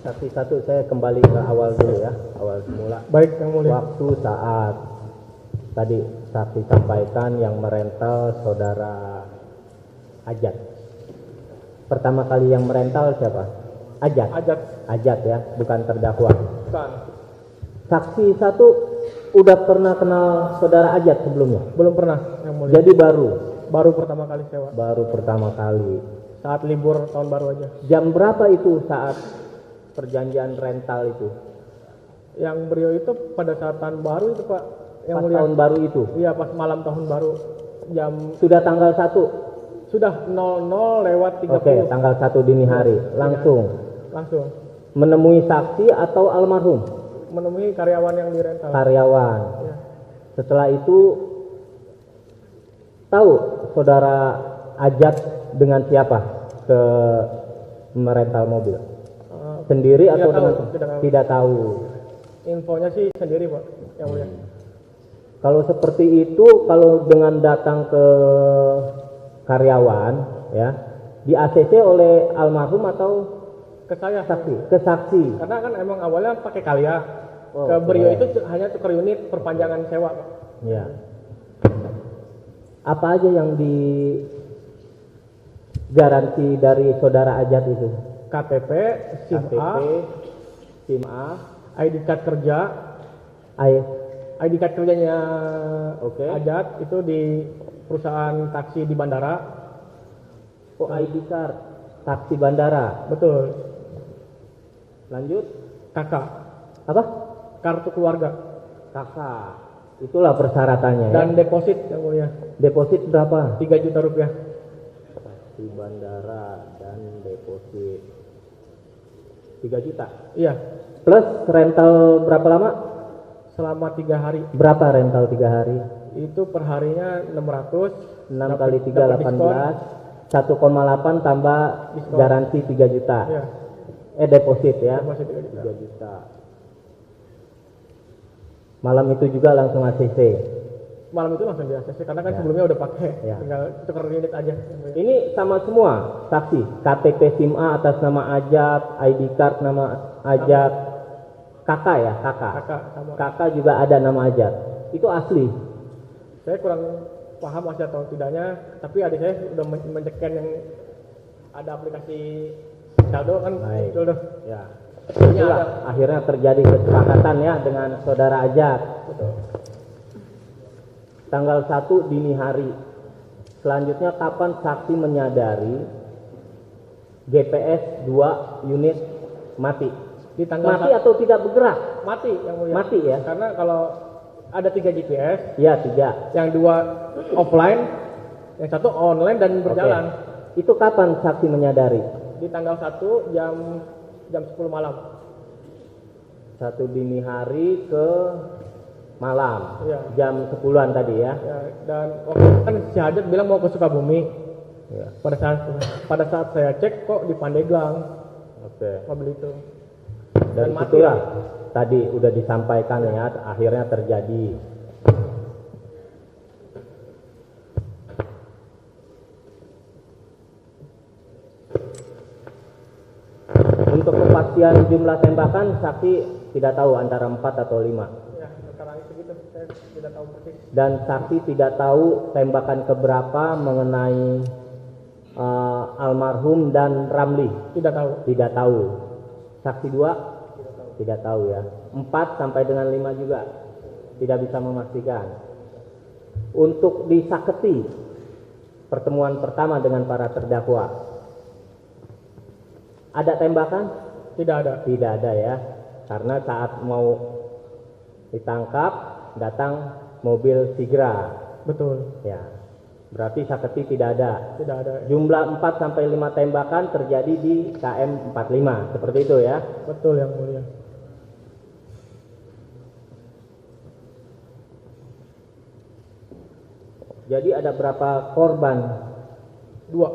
Saksi satu, saya kembali ke awal dulu ya, awal semula. Baik, Yang Mulia. Waktu saat tadi saksi sampaikan yang merental saudara Ajat. Pertama kali yang merental siapa? Ajat. Ajat ya, bukan terdakwa. Bukan. Saksi satu udah pernah kenal saudara Ajat sebelumnya? Belum pernah, Yang Mulia. Jadi baru Pertama kali sewa. baru pertama kali. Saat libur tahun baru aja. Jam berapa itu saat perjanjian rental itu? Yang beliau itu pada saat tahun baru itu, Pak. Yang Pas Mulia. tahun baru itu? Iya, pas malam tahun baru. Jam Sudah tanggal 1? sudah 00 lewat 30. Oke, tanggal 1 dini hari. Langsung Langsung menemui saksi atau almarhum? menemui karyawan yang dirental. Karyawan. Iya. Setelah itu tahu saudara Ajat dengan siapa ke merental mobil? Sendiri tidak atau tahu, dengan tidak tahu? Infonya sih sendiri, Pak. Yang Mulia. Kalau seperti itu, kalau dengan datang ke karyawan ya, di ACC oleh almarhum atau Ke saya. saksi? Ke saksi. Karena kan emang awalnya pakai Kalia. Oh, Ke beliau oke. itu hanya tukar unit perpanjangan sewa, Pak. Ya. Apa aja yang di garansi dari saudara Ajat itu? KTP, SIM KTP, A, SIM A, ID card kerja, I- ID card kerjanya Oke. Ajat itu di perusahaan taksi di bandara. oh, ID card, taksi bandara. Betul. Lanjut, KK, apa? kartu keluarga. Kakak. Itulah persyaratannya Dan ya. deposit yang mulia Deposit berapa? 3 juta rupiah. Taksi bandara dan deposit 3 juta. Iya, Plus rental berapa lama? selama 3 hari. Berapa rental 3 hari? Itu perharinya 600. 6 kali 3, dapat 18. 1,8 tambah Diskon. garansi 3 juta. Iya, Deposit ya. deposit 3 juta. 3 juta. Malam itu juga langsung ACC. Malam itu langsung di ACC karena kan Ya. sebelumnya udah pakai. Ya. Tinggal tukar unit aja. Ini sama semua saksi. KTP SIM A atas nama Ajat, ID card nama Ajat, kakak ya, kakak. Kakak sama. Kakak juga ada nama Ajat. Itu asli. Saya kurang paham masih atau tidaknya, tapi adik saya udah mencekkan yang ada aplikasi saldo kan Baik. muncul tuh. Ya. Ini Itulah ada. akhirnya terjadi kesepakatan ya dengan saudara Ajat. Betul. Tanggal 1 dini hari. Selanjutnya kapan saksi menyadari GPS 2 unit mati? Di tanggal Mati atau tidak bergerak? mati yang mulia. Mati ya? Karena kalau ada 3 GPS, Ya, 3. yang 2 offline, yang 1 online dan berjalan. Oke. Itu kapan saksi menyadari? Di tanggal 1 jam 10 malam. 1 dini hari ke malam. Iya. Jam 10-an tadi ya. Ya, dan waktu itu kan si Hajat bilang mau ke Sukabumi. Ya. Pada saat saya cek kok di Pandeglang Oke. mobil itu. Dari mati situlah tadi udah disampaikan ya, akhirnya terjadi. Untuk kepastian jumlah tembakan, saksi tidak tahu antara 4 atau 5. Ya, sekarang itu gitu, saya tidak tahu persis. Dan saksi tidak tahu tembakan keberapa mengenai almarhum dan Ramli. Tidak tahu. Tidak tahu. Saksi 2 tidak tahu ya. 4 sampai dengan 5 juga tidak bisa memastikan. Untuk disaketi pertemuan pertama dengan para terdakwa, ada tembakan? Tidak ada. Tidak ada ya. Karena saat mau ditangkap datang mobil Sigra. Betul. Ya. Berarti saketi tidak ada. Tidak ada. Jumlah 4 sampai 5 tembakan terjadi di KM 45. Seperti itu ya. Betul yang mulia. Jadi ada berapa korban? 2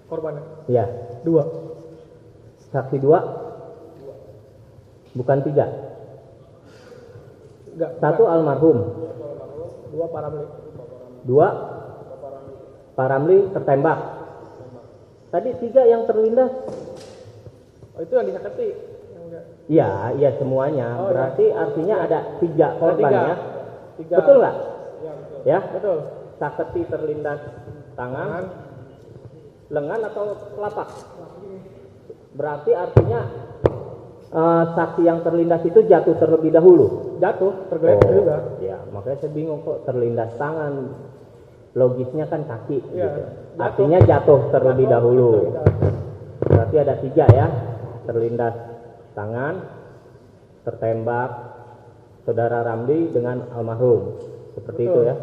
korban. Ya. 2. Saksi 2? Bukan 3. Enggak. 1 almarhum. 2 Paramli. 2 Pak Ramli tertembak. Tadi 3 yang terlindas. Oh, itu yang disaketi. Yang udah. Iya, iya semuanya. Oh, Berarti ya. artinya ada 3 Ada korban ya. 3. Betul nggak? Ya, betul. Ya, Betul. saketi terlindas tangan, lengan atau telapak. Berarti artinya saksi yang terlindas itu jatuh terlebih dahulu. Jatuh, tergeletak juga. Ya, makanya saya bingung kok terlindas tangan. Logisnya kan kaki. Iya, Gitu. jatuh. Artinya jatuh terlebih Jatuh, dahulu. terlebih. Berarti ada 3 ya. Terlindas tangan, tertembak saudara Ramdi dengan almarhum. Seperti Betul. itu ya.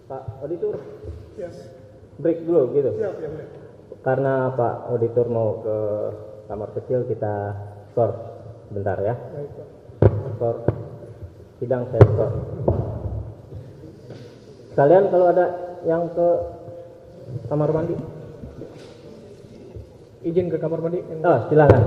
Pak Auditor, Siap. break dulu gitu. Siap, ya, boleh. Karena Pak Auditor mau ke kamar kecil, kita skor sebentar ya. Baik, Pak. Skor sidang saya skor. Kalian kalau ada yang ke kamar mandi, Izin ke kamar mandi. silakan.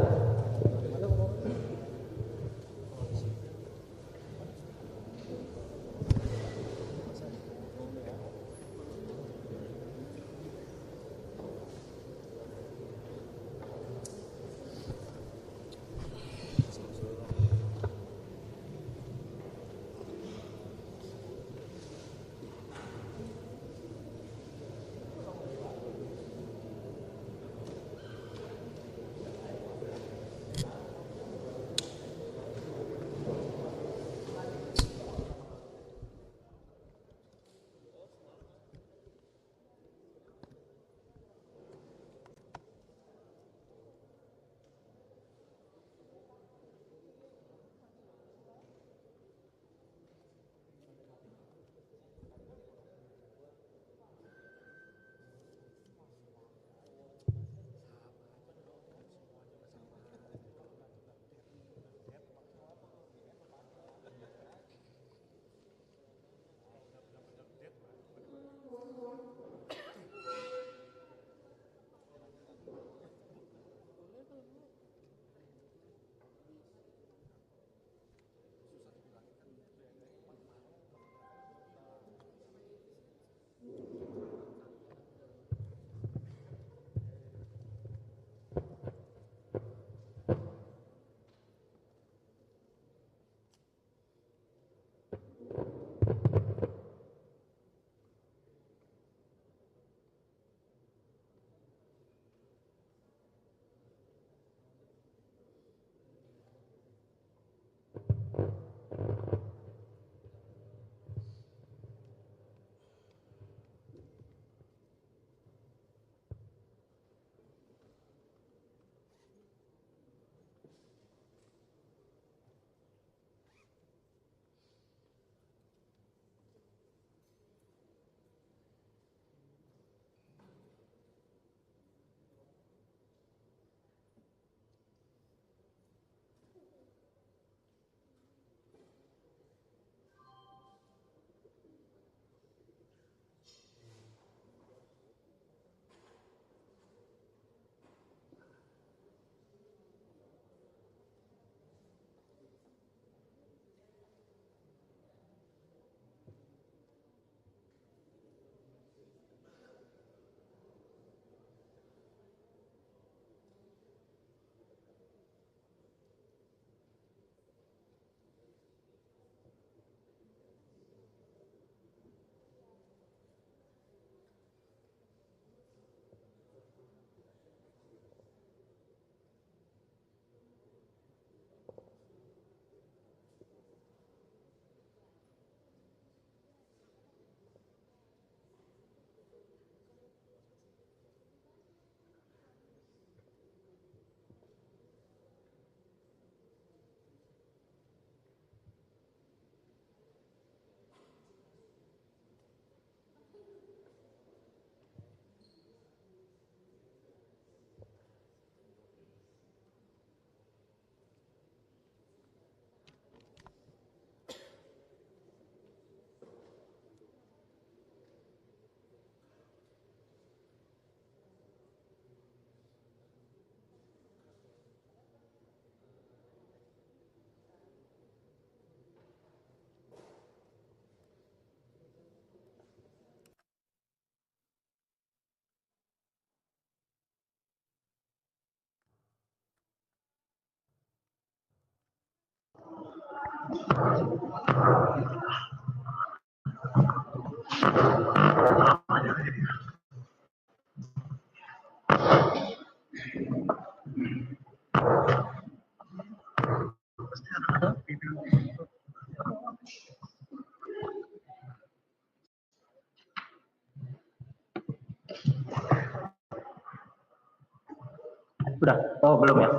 Sudah? Oh, belum ya?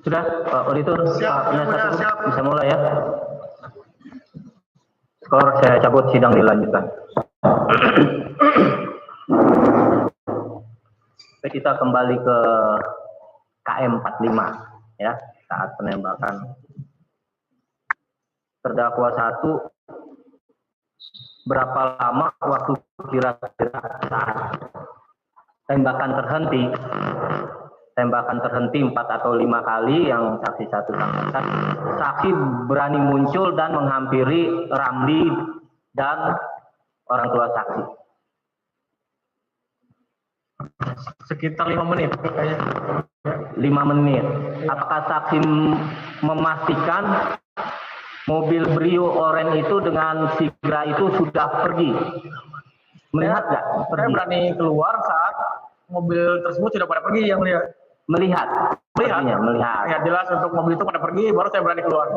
Sudah, Pak Auditor, Pak Penasihat Hukum, bisa mulai ya. Skor saya cabut, sidang dilanjutkan. Baik, kita kembali ke KM 45 ya, saat penembakan. Terdakwa 1, berapa lama waktu kira-kira saat tembakan terhenti? Tembakan terhenti 4 atau 5 kali yang saksi 1 sampaikan. Saksi berani muncul dan menghampiri Ramli dan orang tua saksi. Sekitar 5 menit kayaknya. 5 menit. Apakah saksi memastikan mobil Brio Oren itu dengan Sigra itu sudah pergi? Melihat nggak? Saya berani keluar saat mobil tersebut sudah pada pergi, yang melihat. Melihat. Ya jelas untuk mobil itu pada pergi, baru saya berani keluar.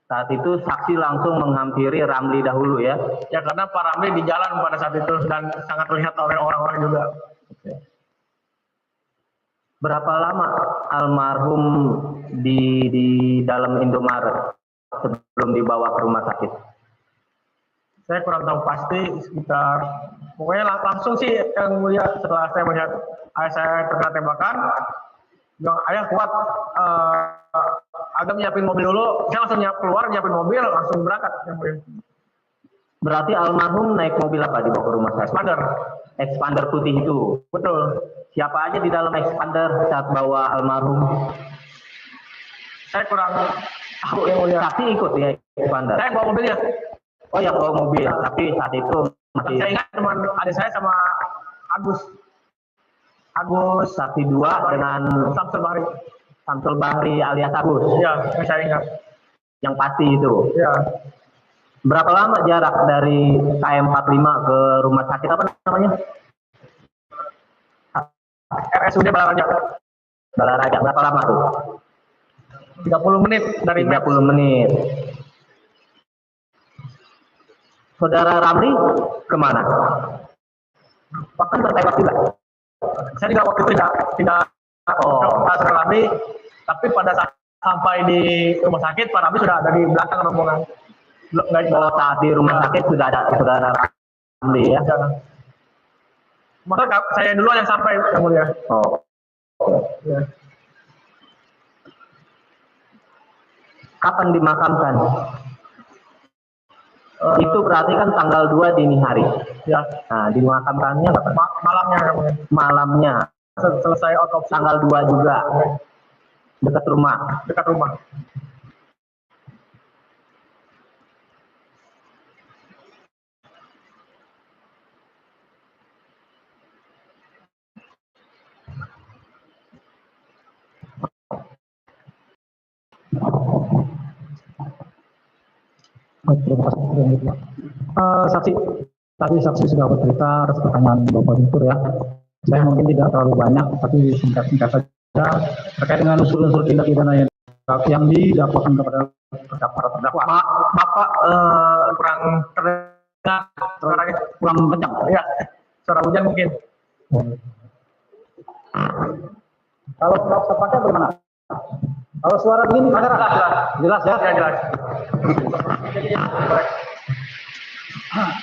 Saat itu saksi langsung menghampiri Ramli dahulu ya? Ya karena Pak Ramli di jalan pada saat itu dan sangat terlihat oleh orang-orang juga. Berapa lama almarhum di dalam Indomaret sebelum dibawa ke rumah sakit? Saya kurang tahu pasti, sekitar pokoknya langsung sih yang mulia setelah saya melihat ayah saya terkena tembakan, bilang ayah kuat, agak nyiapin mobil dulu, saya langsung keluar nyiapin mobil langsung berangkat. Berarti almarhum naik mobil apa dibawa ke rumah sakit? Expander. Expander putih itu. Betul. Siapa aja di dalam Expander saat bawa almarhum? Saya kurang tahu yang mulia. Saksi ikut ya Expander. Saya bawa mobilnya. Oh yang bawa mobil, tapi saat itu masih. Saya ingat teman adik saya sama Agus saksi 2 dengan Samsul Bahri alias Agus. Iya, saya ingat. Yang pasti itu. Iya. Berapa lama jarak dari KM 45 ke rumah sakit apa namanya? RSUD Balaraja. Balaraja. Berapa lama tuh? 30 menit dari 30 menit. Saudara Ramli kemana? Bahkan tertembak juga. Saya juga waktu itu tidak Saudara Ramli, tapi pada saat sampai di rumah sakit Pak Ramli sudah ada di belakang rombongan. Saat di rumah sakit sudah ada Saudara Ramli ya? Maka saya duluan yang sampai, yang mulia. Oh. Ya. Kapan dimakamkan? Itu berarti kan tanggal 2 dini hari. Ya. Nah, dimakamkannya malamnya, yang mulia. Malamnya. Selesai otopsi. Tanggal 2 juga. Dekat rumah. Dekat rumah. Saksi sudah bercerita atas pertanyaan Bapak Direktur ya. Saya mungkin tidak terlalu banyak, tapi singkat saja terkait dengan unsur-unsur tindak pidana yang didakwakan kepada terdakwa. Bapak kurang terdengar suaranya, kurang kencang. Ya, suara hujan mungkin. Kalau tepatnya bagaimana? Kalau suara begini, jelas ya? Ya, jelas.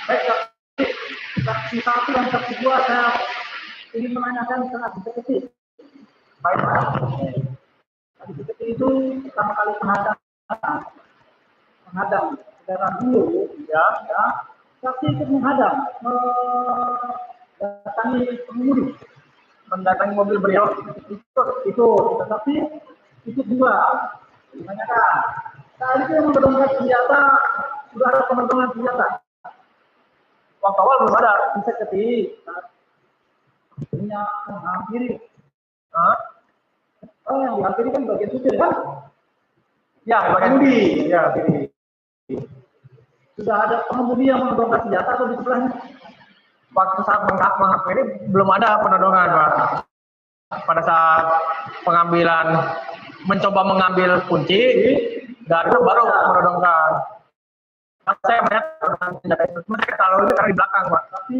Baik, saksi 1 dan saksi 2 saya ingin menanyakan tentang detektif. Baik, detektif itu pertama kali menghadang kendaraan dulu Ya. Saksi ikut menghadang, mendatangi pengemudi, Mendatangi mobil beliau. itu, tetapi ikut juga. Ditanyakan, saat itu yang menodongkan senjata, sudah ada penodongan senjata. Waktu awal belum ada. Bisa ketik, punya menghampiri. Hah? Oh, yang dihampiri kan bagian supir kan? Ya, Pengemudi. Ya. Sudah ada pengemudi yang menodongkan senjata atau di sebelahnya? Waktu saat mengakhiri belum ada penodongan, Pak. Pada saat pengambilan, mencoba mengambil kunci, dan itu baru menodongkan. Saya melihat senjata itu, saya kalau itu karena di belakang, Pak. Tapi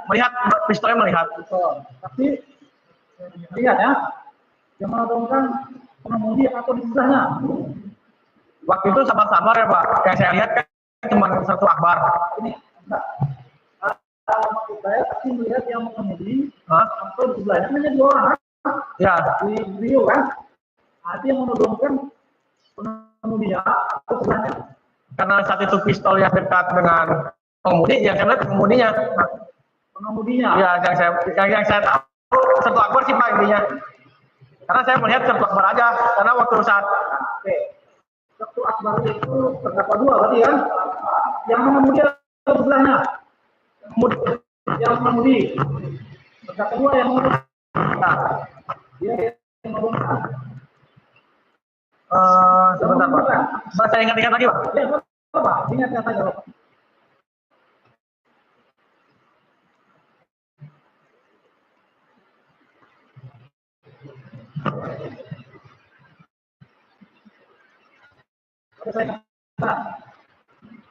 Melihat pistolnya melihat. tapi lihat ya, yang menodongkan pengemudi atau di sebelahnya. Waktu itu sabar-sabar ya, Pak. Kayak saya lihat kan cuma satu akbar. Ini enggak. Maksud saya tapi melihat yang mengemudi atau di sebelahnya hanya 2 orang Ya. di video kan. Artinya yang menodongkan pengemudinya atau sebelahnya. Karena saat itu pistol yang dekat dengan pengemudi, yang saya lihat pengemudinya. Pengemudinya. Ya, yang saya tahu satu akbar sih, Pak, intinya. Karena saya melihat satu akbar aja. Karena waktu saat Satu akbar itu terdakwa 2 berarti kan? Yang mengemudi atau sebelahnya? Yang mengemudi. Terdakwa 2 yang mengemudi. nah, Dia yang menodongkan. sebentar, Pak. Saya ingat-ingat lagi, Pak. Ya, Pak. Ingat saja, Pak.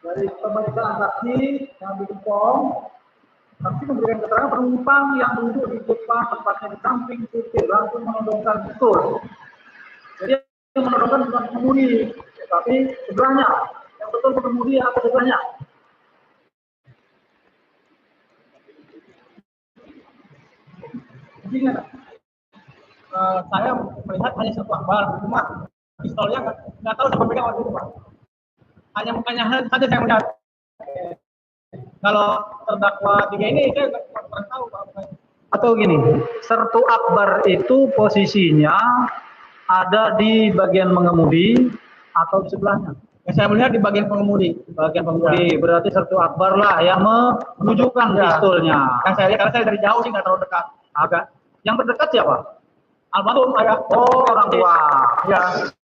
Dari pemeriksaan saksi yang di form, saksi memberikan keterangan penumpang yang duduk di depan tempatnya di samping supir langsung menodongkan betul. Jadi yang menodongkan bukan pengemudi, tapi sebelahnya. Yang betul pengemudi atau sebelahnya. Ingat. Saya melihat hanya satu akbar, cuma pistolnya nggak tahu siapa pegang waktu itu, Pak. Hanya mukanya saja saya melihat. Kalau terdakwa 3 ini saya kurang tahu, Pak. Atau gini, sertu akbar itu posisinya ada di bagian mengemudi atau di sebelahnya. Yang saya melihat di bagian pengemudi. Bagian pengemudi, berarti sertu akbar lah yang menunjukkan pistolnya. Yang saya lihat karena saya dari jauh sih nggak terlalu dekat. Agak. Yang terdekat siapa? Almarhum ada. Oh, orang tua. Ya.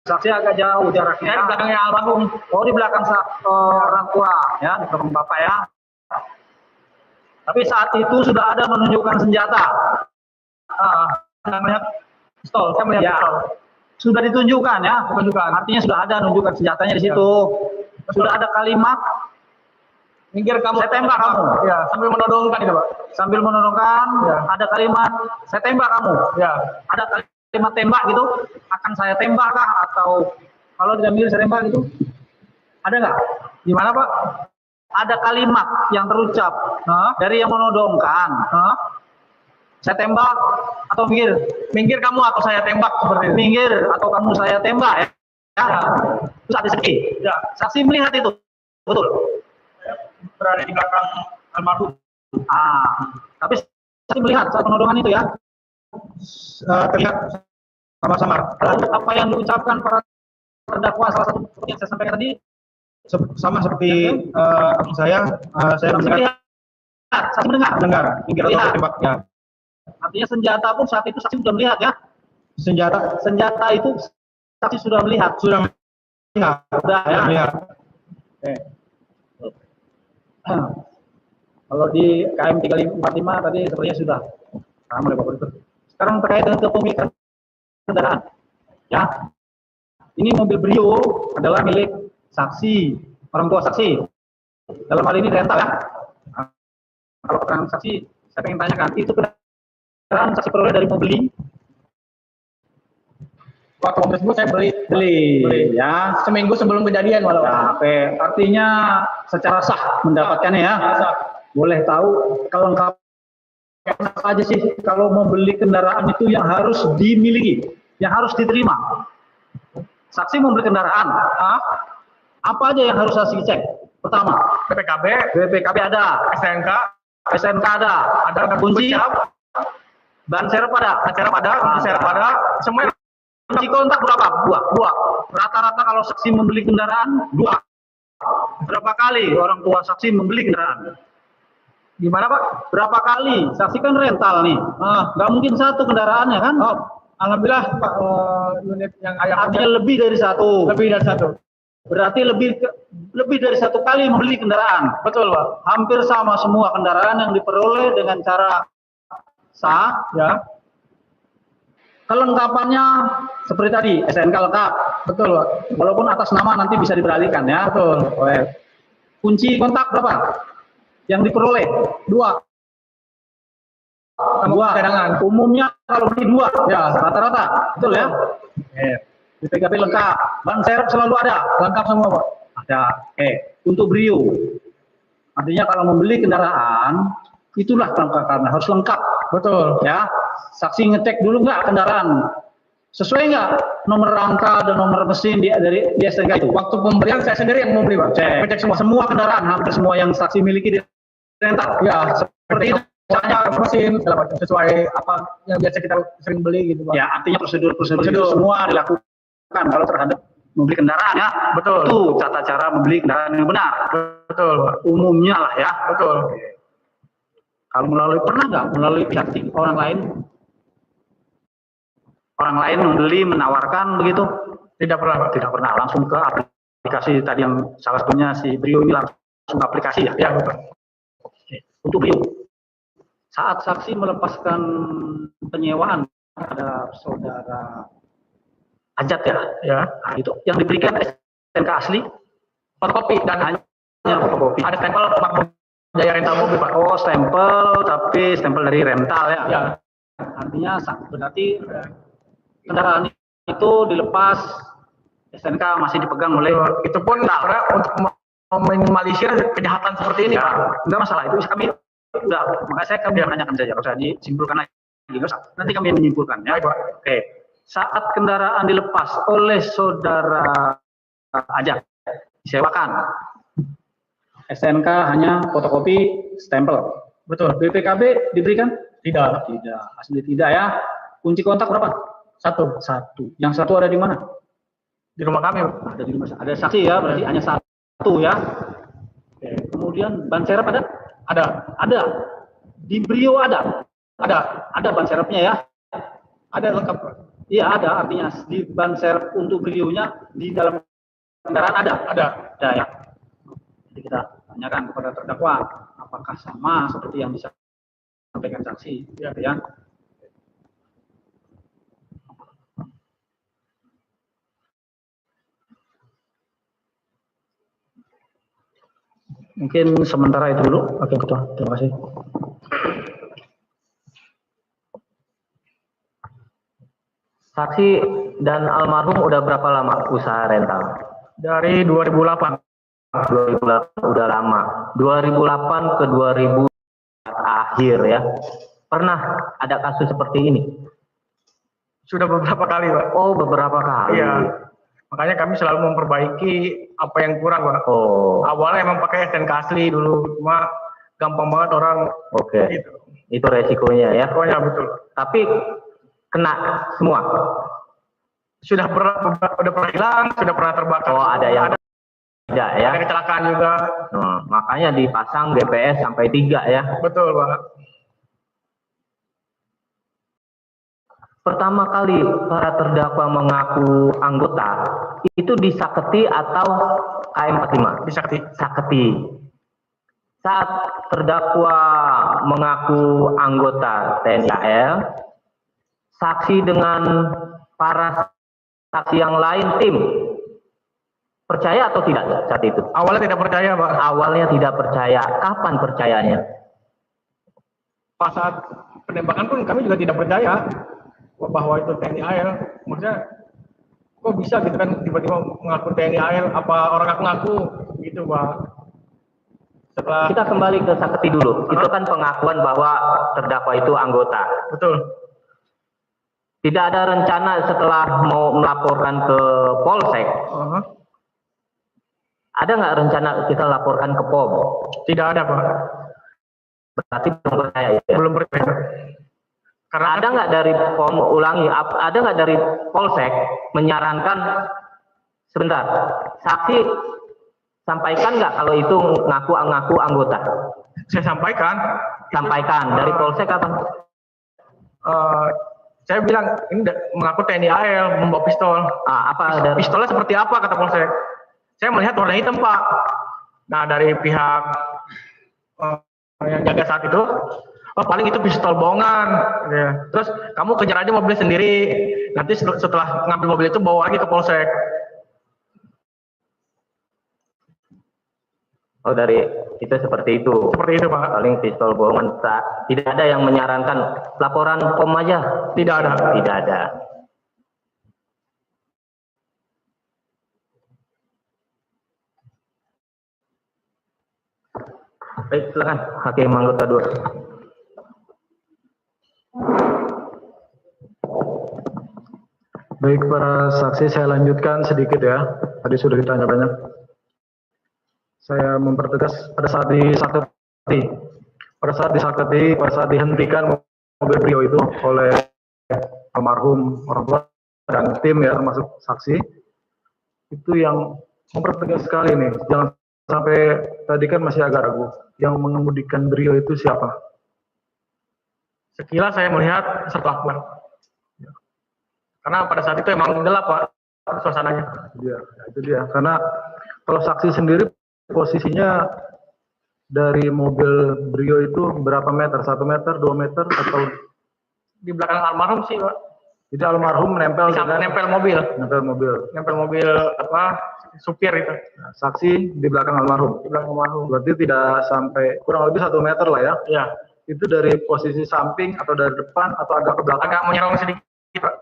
Saksi agak jauh jaraknya. Saya di belakangnya almarhum. Oh, di belakang orang tua, ya, di belakang bapak ya. Tapi saat itu sudah ada menunjukkan senjata. Saya melihat pistol. Saya melihat Ya. pistol. Sudah ditunjukkan ya. Tunjukkan. Artinya sudah ada menunjukkan senjatanya di situ. Sudah ada kalimat Minggir kamu. Saya tembak kamu. Ya. Sambil menodongkan itu, Pak. sambil menodongkan, Ya. ada kalimat saya tembak kamu. Ya. Ada kalimat tembak gitu, akan saya tembak kah atau kalau tidak milih saya tembak gitu? Ada nggak? Gimana, Pak? Ada kalimat yang terucap dari yang menodongkan. Saya tembak atau minggir? Minggir kamu atau saya tembak seperti itu. Minggir atau kamu saya tembak ya? Ya. Terus ada saksi. Ya. Saksi melihat itu, betul. Berada di belakang almarhum. Tapi saksi melihat saat penodongan itu ya. Terlihat sama-sama. Apa yang diucapkan para terdakwa salah satu yang saya sampaikan tadi Sama seperti saya melihat, saksi mendengar. minggir atau Lihat. tembak. Ya. Artinya senjata pun saat itu saksi sudah melihat ya. Senjata itu saksi sudah melihat. Sudah melihat. Sudah ya. Melihat. Kalau di KM 345 tadi sepertinya sudah ramai Bapak Direktur. Sekarang terkait dengan kepemilikan kendaraan. Ya. Ini mobil Brio adalah milik saksi, orang tua saksi. Dalam hal ini rental ya. Kalau keterangan saksi, saya ingin tanyakan, itu kendaraan saksi peroleh dari pembeli? Waktu mobil tersebut saya beli Ya. seminggu sebelum kejadian walau. Oke, artinya secara sah mendapatkannya ya. Boleh tahu kelengkapan apa aja sih kalau membeli kendaraan itu yang harus dimiliki, yang harus diterima. Saksi membeli kendaraan, apa aja yang harus saksi cek? Pertama, BPKB, BPKB ada, STNK, SNK ada, ada kunci, Pucap, ban serep ada, kunci serep ada, semua kunci kontak berapa? Dua. Rata-rata kalau saksi membeli kendaraan, 2. Berapa kali orang tua saksi membeli kendaraan? gimana Pak? Berapa kali? Saksi kan rental nih. Nggak mungkin satu kendaraannya kan? Oh, alhamdulillah Pak, unit yang ayah Artinya lebih dari satu. lebih dari satu. Berarti lebih dari satu kali membeli kendaraan. Betul Pak. Hampir sama semua kendaraan yang diperoleh dengan cara sah, Ya, kelengkapannya seperti tadi, SNK lengkap. betul Pak. Walaupun atas nama nanti bisa diberalihkan ya. Betul. Kunci kontak berapa? Yang diperoleh? 2. Sama cadangan. Umumnya kalau beli 2, ya rata-rata, betul ya? BPKB lengkap, ban serep selalu ada. Lengkap semua Pak. Ada. Untuk Brio, artinya kalau membeli kendaraan, itulah kelengkapannya harus lengkap. Betul. Ya, saksi ngecek dulu nggak kendaraan sesuai nggak nomor rangka dan nomor mesin dari STNK itu. Waktu pembelian saya sendiri yang mau beli Pak. Cek semua kendaraan, hampir semua yang saksi miliki di rental. Ya, Seperti itu. caranya mesin segala macam sesuai apa yang biasa kita sering beli gitu Pak. Ya, artinya prosedur itu semua dilakukan kalau terhadap membeli kendaraan ya. Betul. Itu tata cara membeli kendaraan yang benar. Betul Pak. Umumnya lah ya. Betul. Kalau pernah nggak melalui pihak orang lain? Orang lain membeli, menawarkan begitu? Tidak pernah Pak. Tidak pernah, langsung ke aplikasi tadi yang salah satunya si Brio ini langsung ke aplikasi ya? Ya betul. Untuk Brio, saat saksi melepaskan penyewaan ada saudara Ajat ya? Ya. Nah, itu yang diberikan STNK asli, Fotokopi dan hanya fotokopi. ada stempel Pak Jaya rental mobil Pak. Oh, stempel, tapi stempel dari rental ya? Ya. Artinya berarti kendaraan itu dilepas, STNK masih dipegang oleh Itu pun karena untuk meminimalisir kejahatan seperti ini ya, Pak. enggak masalah itu kami enggak, makanya kami menanyakan saja, kalau saya disimpulkan lagi, nanti kami menyimpulkan ya. Baik, Pak. Oke, saat kendaraan dilepas oleh saudara Ajak, disewakan, STNK hanya fotokopi stempel. Betul. BPKB diberikan? Tidak. Tidak, asli tidak ya. Kunci kontak berapa? Satu. Yang satu ada di mana? Di rumah kami. Ada di rumah. Ada saksi ya, berarti hanya satu ya. Oke. Kemudian ban serep ada? Ada. Di Brio ada? Ada ban serepnya ya? Ada lengkap. Iya ada, artinya di ban serep untuk Brio-nya di dalam kendaraan ada? Ada ya. Jadi kita tanyakan kepada terdakwa, apakah sama seperti yang disampaikan saksi? Ya. Mungkin sementara itu dulu. Oke, Ketua. Terima kasih. Saksi dan almarhum udah berapa lama usaha rental? Dari 2008. 2008 udah lama. 2008 ke 2000 akhir ya. Pernah ada kasus seperti ini? Sudah beberapa kali Pak. Oh, beberapa kali. Iya. Makanya kami selalu memperbaiki apa yang kurang Pak. Oh. Awalnya emang pakai STNK asli dulu, cuma gampang banget orang. Oke. Gitu. Itu resikonya ya. Pokoknya betul. Tapi kena semua. Udah pernah hilang, sudah pernah terbakar. Oh, ada yang tidak ya. Ada kecelakaan juga. Makanya dipasang GPS sampai 3 ya. Betul Pak. Pertama kali para terdakwa mengaku anggota itu di Saketi atau KM45? Di Saketi. Saketi. Saat terdakwa mengaku anggota TNI AL, saksi dengan para saksi yang lain tim percaya atau tidak saat itu? Awalnya tidak percaya Pak. Awalnya tidak percaya. Kapan percayanya? Pas saat penembakan pun kami juga tidak percaya bahwa itu TNI AL. Maksudnya kok bisa gitu kan tiba-tiba mengaku TNI AL, apa orang ngaku gitu Pak. Setelah Kita kembali ke Saketi dulu. Itu kan pengakuan bahwa terdakwa itu anggota. betul. Tidak ada rencana setelah mau melaporkan ke Polsek, Ada nggak rencana kita laporkan ke POM? Tidak ada, Pak. Berarti belum percaya ya? Belum percaya. Karena Ada nggak dari POM, ada nggak dari Polsek menyarankan, sebentar, saksi sampaikan nggak kalau itu ngaku anggota? saya sampaikan, Dari Polsek apa? saya bilang ini mengaku TNI AL membawa pistol. Apa dari Pistolnya seperti apa, kata Polsek? Saya melihat warna hitam, Pak. Nah, dari pihak yang jaga saat itu, oh paling itu pistol bohongan. Ya. Terus kamu kejar aja mobil sendiri. Nanti setelah ngambil mobil itu bawa lagi ke Polsek. Oh, dari itu seperti itu. Seperti itu, Pak. Paling pistol bohongan. Tidak ada yang menyarankan laporan POM aja? Tidak ada. Tidak ada. Baik, silakan Hakim anggota 2. Baik, para saksi, saya lanjutkan sedikit ya. Tadi sudah ditanya banyak. Saya mempertegas pada saat dihentikan mobil Brio itu oleh almarhum orang tua dan tim ya, termasuk saksi, itu yang mempertegas sekali nih. Jangan sampai tadi kan masih agak ragu. Yang mengemudikan Brio itu siapa? Sekilas saya melihat Sertu Akbar. Karena pada saat itu emang gelap, Pak, suasananya. Itu dia. Karena kalau saksi sendiri posisinya dari mobil Brio itu berapa meter? 1 meter, 2 meter, atau Di belakang almarhum sih, Pak. jadi almarhum nempel Nempel mobil. Nempel mobil supir itu. Nah, saksi di belakang almarhum. Di belakang almarhum. Berarti tidak sampai, kurang lebih 1 meter lah ya. Iya. Itu dari posisi samping atau dari depan atau agak ke belakang? Agak menyerong sedikit, Pak.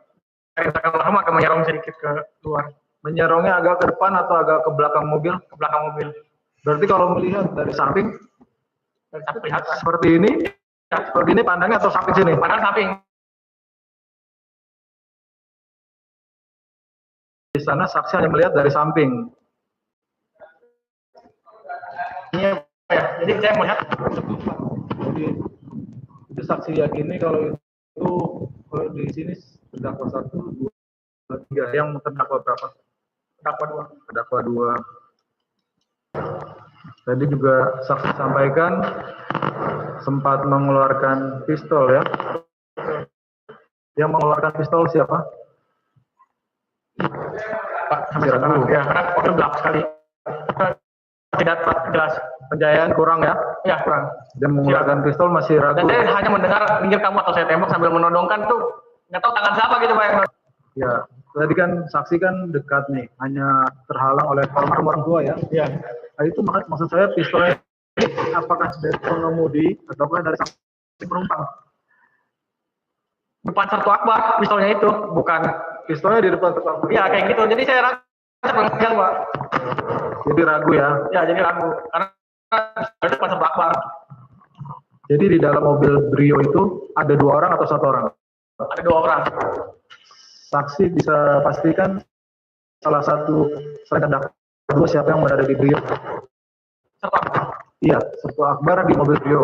Dari belakang almarhum agak menyerong sedikit ke luar. Menyerongnya agak ke depan atau agak ke belakang mobil? Ke belakang mobil. Berarti kalau melihat dari samping Dari samping kelihatan. seperti ini, seperti ini pandangnya atau samping sini? Padahal samping. Di sana saksi hanya melihat dari samping. Iya, ya. Jadi saya melihat. Jadi itu saksi yakini kalau itu di sini terdakwa 1, 2, 3, yang terdakwa berapa? Terdakwa 2. Tadi juga saksi sampaikan sempat mengeluarkan pistol ya. Yang mengeluarkan pistol siapa? Pak, sampai sekarang. Ya, karena waktu gelap sekali. Tidak jelas. Penjayaan kurang ya? Ya, kurang. Dan mengeluarkan pistol masih ragu. Dan saya hanya mendengar pinggir kamu atau saya tembak sambil menodongkan tuh. Nggak tahu tangan siapa gitu, Pak. Ya, tadi kan saksi kan dekat nih, hanya terhalang oleh almarhum orang tua ya. Iya. Nah, itu maksud saya pistolnya apakah dari pengemudi ataukah dari saksi penumpang? Depan Sertu Akbar, pistolnya itu, bukan. Pistolnya di depan tukang. Iya, kayak gitu. Jadi saya ragu, Pak. Jadi ragu ya. Ya, jadi ragu. Karena itu depan Sertu Akbar. Jadi di dalam mobil Brio itu ada 2 orang atau 1 orang? Ada 2 orang. Saksi bisa pastikan salah satu selain terdakwa siapa yang berada di Brio? Sertu Akbar. Iya, Sertu Akbar di mobil Brio.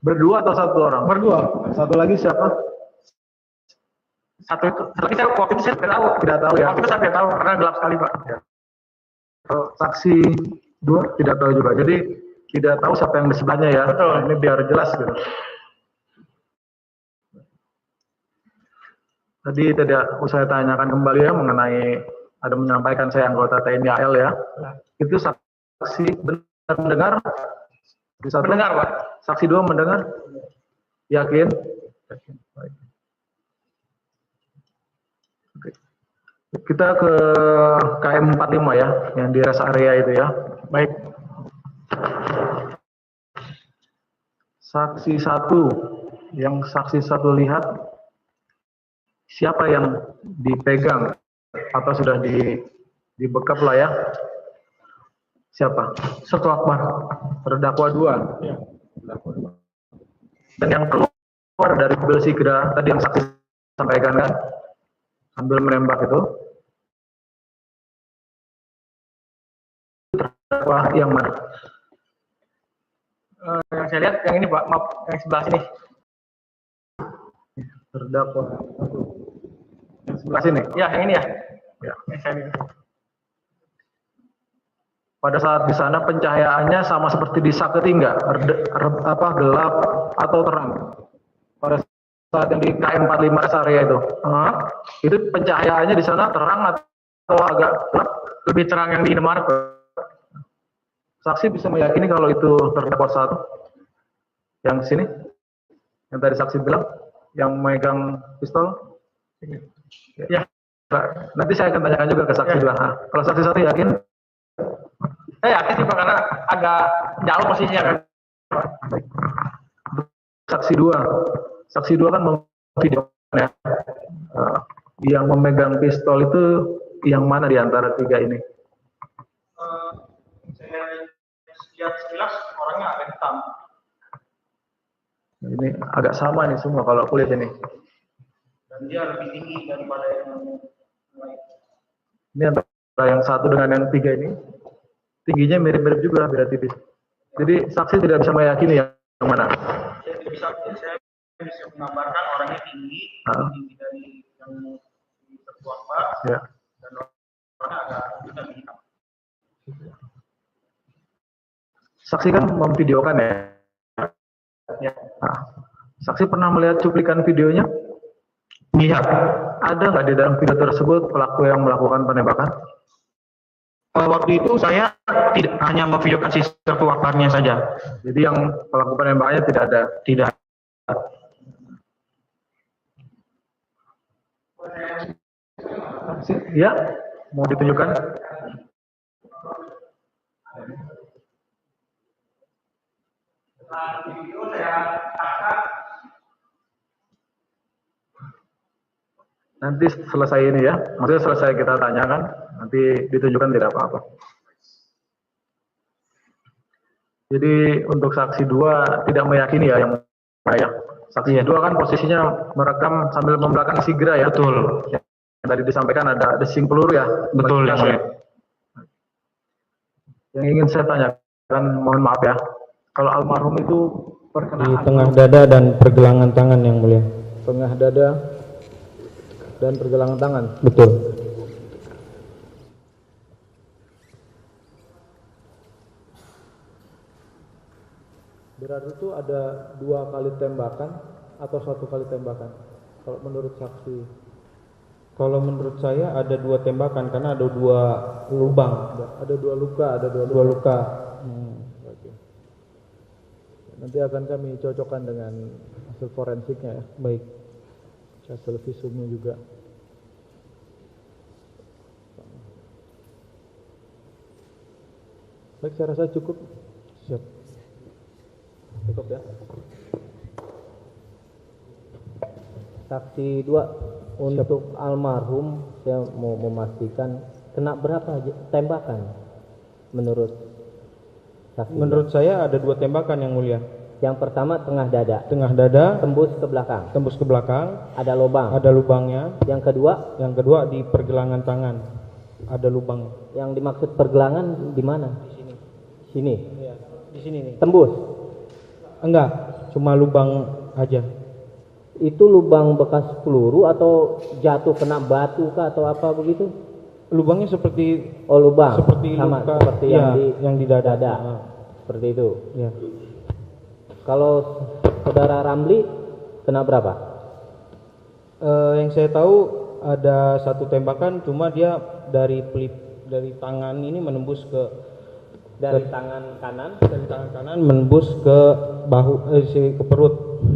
Berdua atau 1 orang? Berdua. Satu lagi siapa? Satu itu. Tapi saya waktu itu saya tidak tahu. Tidak tahu ya. Waktu itu saya tidak tahu karena gelap sekali, Pak. Kalau saksi 2 tidak tahu juga. Jadi tidak tahu siapa yang di sebelahnya ya. Betul. Ini biar jelas gitu. Tadi tidak saya tanyakan kembali ya mengenai ada menyampaikan saya anggota TNI AL ya. Itu saksi benar mendengar? Mendengar, Pak. Saksi 2 mendengar? Yakin? Yakin. Baik. Oke. Kita ke KM 45 ya, yang di rest area itu ya. Baik. Saksi 1, yang saksi 1 lihat siapa yang dipegang atau sudah dibekap lah ya? Siapa? Sertu Akbar. Terdakwa 2. Ya. Dan yang keluar dari mobil Sigra tadi yang saksi sampaikan kan, sambil menembak itu terdakwa yang mana? Yang saya lihat yang ini Pak, maaf, yang sebelah sini. Terdakwa yang sebelah sini. Ya, yang ini ya. Ya. Yang saya lihat. Pada saat di sana pencahayaannya sama seperti di Saketi enggak? Gelap atau terang? Pada saat yang di KM45 rest area itu. Itu pencahayaannya di sana terang atau agak gelap? Lebih terang yang di Indomaret. Saksi bisa meyakini kalau itu terdakwa satu yang sini, yang tadi saksi bilang, yang megang pistol. Ya. Nanti saya akan tanyakan juga ke saksi Ya. bilang. Kalau saksi satu yakin? Saya yakin sih Pak, karena agak jauh posisinya kan. Saksi dua kan memvideokan ya. Yang memegang pistol itu yang mana di antara tiga ini? Saya lihat sekilas orangnya ada hitam. Ini agak sama nih semua kalau kulit ini. Dan dia lebih tinggi daripada yang lain. Ini antara yang satu dengan yang tiga ini. Tingginya mirip-mirip juga, beda tipis. Jadi saksi tidak bisa meyakini yang mana. Saya bisa menggambarkan orangnya tinggi dari yang tertua Ya. dan orangnya agak hitam. Saksi kan memvideokan ya. Ya. Saksi pernah melihat cuplikan videonya? Lihat. Ada nggak di dalam video tersebut pelaku yang melakukan penembakan? Waktu itu saya tidak hanya memvideokan si tertuakarnya saja. Jadi yang pelaku penembakannya tidak ada. Tidak. Ya, mau ditunjukkan? Nanti selesai ini ya, maksudnya selesai kita tanyakan, nanti ditunjukkan tidak apa-apa. Jadi untuk saksi dua tidak meyakini ya yang saya. Saksi dua kan posisinya merekam sambil membelakangi Sigra ya. Betul. Yang tadi disampaikan ada desing peluru ya. Betul yang mulia. Yang ingin saya tanyakan, mohon maaf ya, kalau almarhum itu di tengah dada dan pergelangan tangan yang mulia. tengah dada dan pergelangan tangan. Betul. Berarti itu ada 2 kali tembakan atau 1 kali tembakan? Kalau menurut saksi? Kalau menurut saya ada 2 tembakan karena ada 2 lubang. Ada 2 luka, ada 2 2 luka. Oke. Nanti akan kami cocokkan dengan hasil forensiknya ya. Baik. Hasil visumnya juga. Baik, saya rasa cukup. Siap. Cukup ya. Saksi 2 untuk almarhum saya mau memastikan kena berapa tembakan menurut saksi? Menurut saya ada 2 tembakan yang mulia. Yang pertama tengah dada. Tengah dada, Tembus ke belakang. tembus ke belakang, Ada lubang. ada lubangnya. Yang kedua, Yang kedua di pergelangan tangan, ada lubang. yang dimaksud pergelangan di mana? Di sini. Sini. Iya, di sini nih. Tembus. Enggak, cuma lubang aja. Itu lubang bekas peluru atau jatuh kena batu kah atau apa begitu? Lubangnya seperti Oh, lubang. seperti sama luka, seperti iya, yang di dada. dada. Ah, Seperti itu. iya. Kalau saudara Ramli kena berapa? Yang saya tahu ada 1 tembakan, cuma dia dari tangan ini menembus ke Dari tangan kanan menembus ke bahu, ke perut.